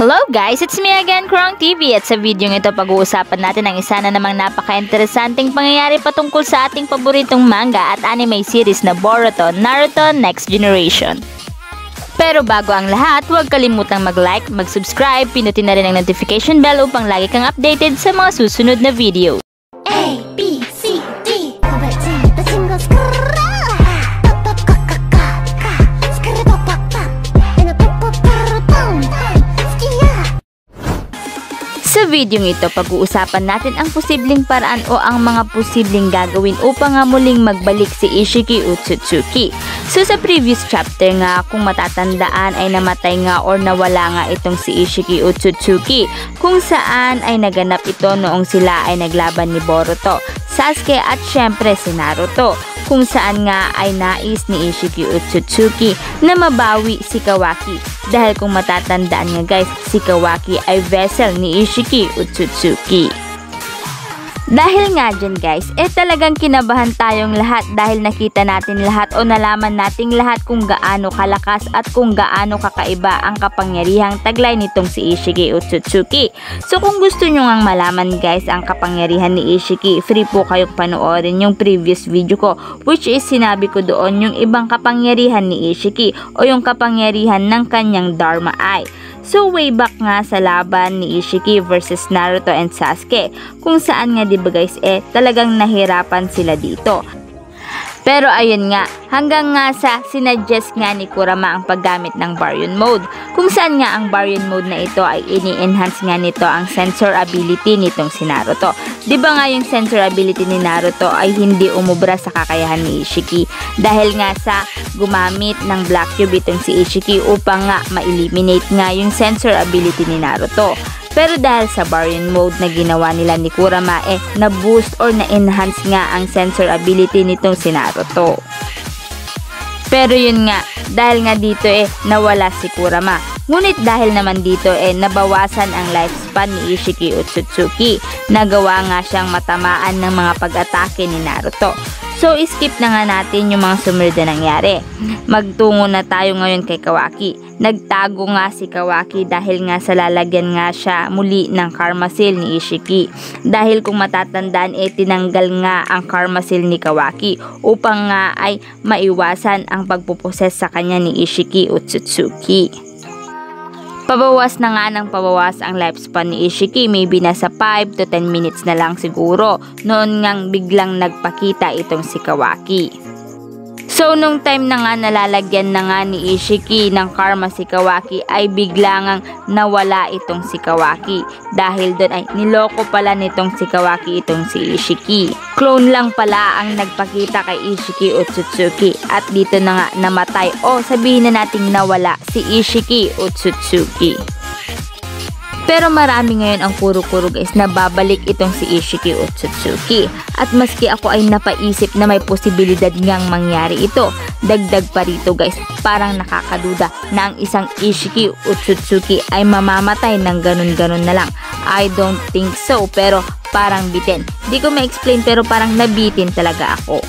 Hello guys, it's me again, Krong TV, at sa video ito pag-uusapan natin ang isa na namang napaka-interesanting pangyayari patungkol sa ating paboritong manga at anime series na Boruto, Naruto Next Generation. Pero bago ang lahat, huwag kalimutang mag-like, mag-subscribe, pinutin na rin ang notification bell upang lagi kang updated sa mga susunod na video. A, B, C, D, Sa video ito, pag-uusapan natin ang posibleng paraan o ang mga posibleng gagawin upang nga muling magbalik si Ishiki Otsutsuki. So sa previous chapter nga, kung matatandaan ay namatay nga or nawala nga itong si Ishiki Otsutsuki, kung saan ay naganap ito noong sila ay naglaban ni Boruto, Sasuke at syempre si Naruto, kung saan nga ay nais ni Ishiki Otsutsuki na mabawi si Kawaki. Dahil kung matatandaan nga guys, si Kawaki ay vessel ni Ishiki Otsutsuki. Dahil nga dyan guys, talagang kinabahan tayong lahat dahil nakita natin lahat o nalaman nating lahat kung gaano kalakas at kung gaano kakaiba ang kapangyarihang taglay nitong si Ishiki Otsutsuki. So kung gusto nyo ngang malaman guys ang kapangyarihan ni Ishiki, free po kayong panoorin yung previous video ko, which is sinabi ko doon yung ibang kapangyarihan ni Ishiki o yung kapangyarihan ng kanyang Dharma Eye. So way back nga sa laban ni Ishiki versus Naruto and Sasuke, kung saan nga diba guys talagang nahirapan sila dito. Pero ayun nga, hanggang nga sa sinuggest nga ni Kurama ang paggamit ng Baryon Mode, kung saan nga ang Baryon Mode na ito ay ini-enhance nga nito ang sensor ability nitong si Naruto. Diba nga yung sensor ability ni Naruto ay hindi umubra sa kakayahan ni Ishiki dahil nga sa gumamit ng Black Cube itong si Ishiki upang nga ma-eliminate nga yung sensor ability ni Naruto. Pero dahil sa Baryon Mode na ginawa nila ni Kurama na-boost or na-enhance nga ang sensor ability nitong si Naruto. Pero yun nga, dahil nga dito nawala si Kurama. Ngunit dahil naman dito nabawasan ang lifespan ni Ishiki Otsutsuki. Nagawa nga siyang matamaan ng mga pag-atake ni Naruto. So skip na nga natin yung mga sumunod na nangyari. Magtungo na tayo ngayon kay Kawaki. Nagtago nga si Kawaki dahil nga sa lalagyan nga siya muli ng Karma Seal ni Ishiki. Dahil kung matatandaan tinanggal nga ang Karma Seal ni Kawaki upang nga ay maiwasan ang pagpuposes sa kanya ni Ishiki Otsutsuki. Pabawas na nga ng pabawas ang lifespan ni Ishiki, maybe nasa 5 to 10 minutes na lang siguro, noon ngang biglang nagpakita itong si Kawaki. So nung time na nga nalalagyan na nga ni Ishiki ng karma si Kawaki ay bigla ngang nawala itong si Kawaki. Dahil doon ay niloko pala nitong si Kawaki itong si Ishiki. Clone lang pala ang nagpakita kay Ishiki Otsutsuki at dito na nga namatay o sabihin na nating nawala si Ishiki Otsutsuki. Pero marami ngayon ang kuro-kuro guys na babalik itong si Ishiki Otsutsuki. At maski ako ay napaisip na may posibilidad ngang mangyari ito. Dagdag pa rito guys, parang nakakaduda na ang isang Ishiki Otsutsuki ay mamamatay ng ganun-ganun na lang. I don't think so, pero parang bitin. Di ko ma-explain pero parang nabitin talaga ako.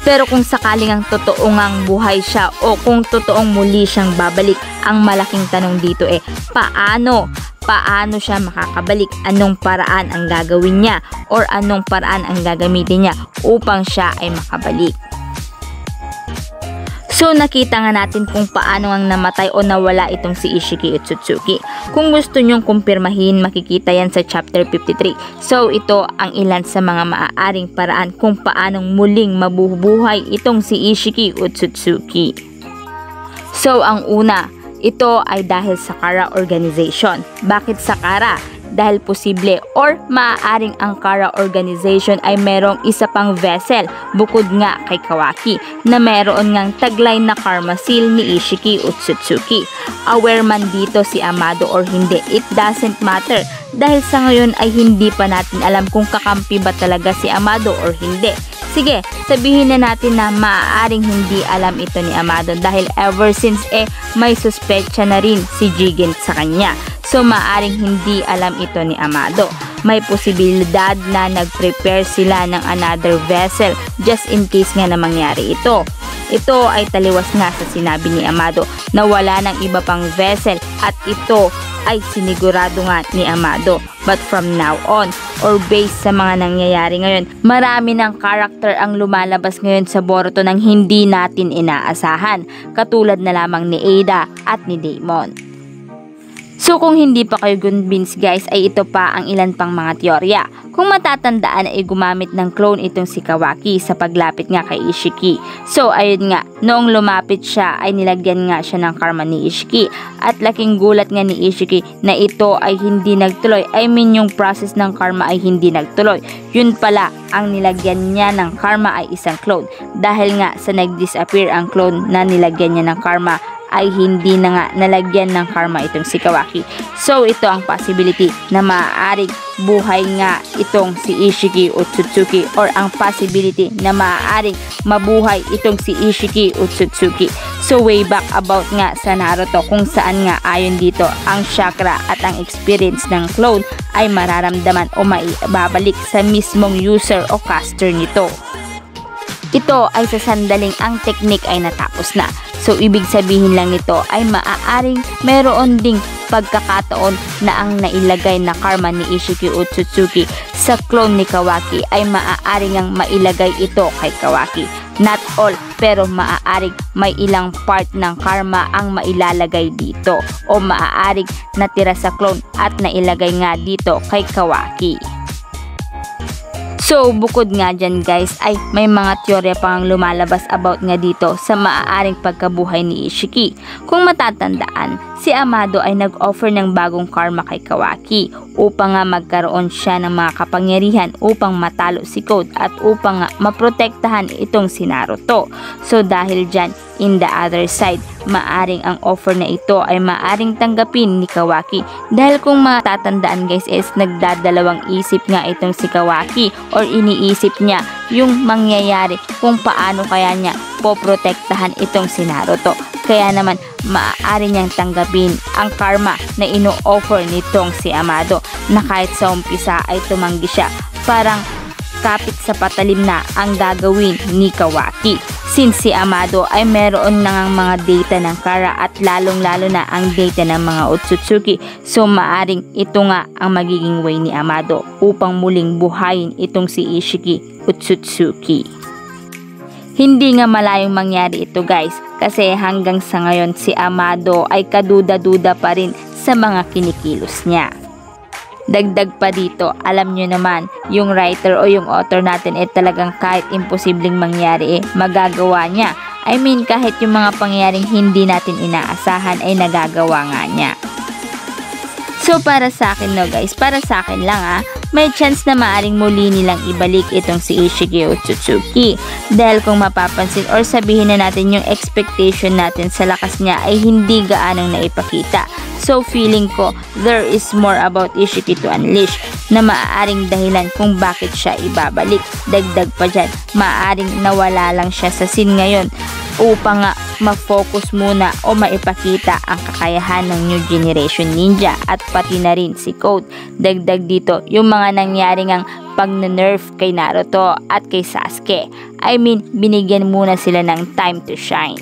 Pero kung sakaling ang totoo ngang buhay siya o kung totoong muli siyang babalik, ang malaking tanong dito paano? Paano siya makakabalik? Anong paraan ang gagawin niya? Or anong paraan ang gagamitin niya upang siya ay makabalik? So nakita nga natin kung paano ang namatay o nawala itong si Ishiki Otsutsuki. Kung gusto nyong kumpirmahin, makikita yan sa chapter 53. So ito ang ilan sa mga maaaring paraan kung paanong muling mabubuhay itong si Ishiki Otsutsuki. So ang una, ito ay dahil sa Kara Organization. Bakit sa Kara? Dahil posible or maaaring ang Kara Organization ay merong isa pang vessel bukod nga kay Kawaki na meron ngang taglay na Karma Seal ni Ishiki Otsutsuki. Aware man dito si Amado or hindi, it doesn't matter dahil sa ngayon ay hindi pa natin alam kung kakampi ba talaga si Amado or hindi. Sige, sabihin na natin na maaaring hindi alam ito ni Amado dahil ever since may suspecha na rin si Jigen sa kanya. So maaaring hindi alam ito ni Amado. May posibilidad na nag-prepare sila ng another vessel just in case nga na mangyari ito. Ito ay taliwas nga sa sinabi ni Amado na wala ng iba pang vessel at ito ay sinigurado nga ni Amado. But from now on, or based sa mga nangyayari ngayon, marami ng character ang lumalabas ngayon sa Boruto nang hindi natin inaasahan, katulad na lamang ni Ada at ni Daemon. So kung hindi pa kayo convinced guys, ay ito pa ang ilan pang mga teorya. Kung matatandaan ay gumamit ng clone itong si Kawaki sa paglapit nga kay Ishiki. So ayun nga, noong lumapit siya ay nilagyan nga siya ng karma ni Ishiki. At laking gulat nga ni Ishiki na ito ay hindi nagtuloy. I mean yung process ng karma ay hindi nagtuloy. Yun pala, ang nilagyan niya ng karma ay isang clone. Dahil nga sa nag-disappear ang clone na nilagyan niya ng karma, ay hindi na nga nalagyan ng karma itong si Kawaki. So ito ang possibility na maaaring buhay nga itong si Ishiki Otsutsuki, or ang possibility na maaaring mabuhay itong si Ishiki Otsutsuki. So way back about nga sa Naruto, kung saan nga ayon dito ang chakra at ang experience ng clone ay mararamdaman o maibabalik sa mismong user o caster nito. Ito ay sa sandaling ang technique ay natapos na. So ibig sabihin lang nito ay maaaring meron ding pagkakataon na ang nailagay na karma ni Ishiki Otsutsuki sa clone ni Kawaki ay maaaring ang mailagay ito kay Kawaki. Not all, pero maaaring may ilang part ng karma ang mailalagay dito, o maaaring natira sa clone at nailagay nga dito kay Kawaki. So, bukod nga dyan guys, ay may mga teorya pang lumalabas about nga dito sa maaaring pagkabuhay ni Ishiki. Kung matatandaan, si Amado ay nag-offer ng bagong karma kay Kawaki upang nga magkaroon siya ng mga kapangyarihan upang matalo si Code at upang nga maprotektahan itong si Naruto. So, dahil dyan, in the other side, maaring ang offer na ito ay maaring tanggapin ni Kawaki. Dahil kung matatandaan guys is nagdadalawang isip nga itong si Kawaki, or iniisip niya yung mangyayari kung paano kaya niya poprotektahan itong si Naruto. Kaya naman maaari niyang tanggapin ang karma na ino-offer nitong si Amado, na kahit sa umpisa ay tumanggi siya. Parang kapit sa patalim na ang gagawin ni Kawaki, since si Amado ay meron nang mga data ng Kara at lalong-lalo na ang data ng mga Otsutsuki. So maaring ito nga ang magiging way ni Amado upang muling buhayin itong si Ishiki Otsutsuki. Hindi nga malayong mangyari ito guys, kasi hanggang sa ngayon si Amado ay kaduda-duda pa rin sa mga kinikilos niya. Dagdag pa dito, alam nyo naman, yung writer o yung author natin ay talagang kahit imposibleng mangyari magagawa niya. I mean, kahit yung mga pangyayaring hindi natin inaasahan ay nagagawa nga niya. So para sa akin no guys, para sa akin lang may chance na maaring muli nilang ibalik itong si Ishiki Otsutsuki. Dahil kung mapapansin or sabihin na natin yung expectation natin sa lakas niya ay hindi gaanong naipakita. So feeling ko there is more about Ishiki to unleash na maaaring dahilan kung bakit siya ibabalik. Dagdag pa dyan, maaaring nawala lang siya sa scene ngayon upang nga ma-focus muna o maipakita ang kakayahan ng New Generation Ninja at pati na rin si Code. Dagdag dito yung mga nangyari ngang pag-nerf kay Naruto at kay Sasuke. I mean, binigyan muna sila ng time to shine.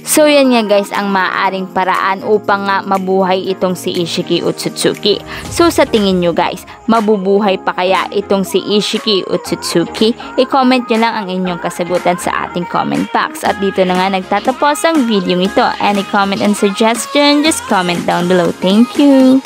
So yan nga guys ang maaaring paraan upang nga mabuhay itong si Ishiki Otsutsuki. So sa tingin nyo guys, mabubuhay pa kaya itong si Ishiki Otsutsuki? I-comment nyo lang ang inyong kasagutan sa ating comment box. At dito na nga nagtatapos ang video ito. Any comment and suggestion, just comment down below. Thank you!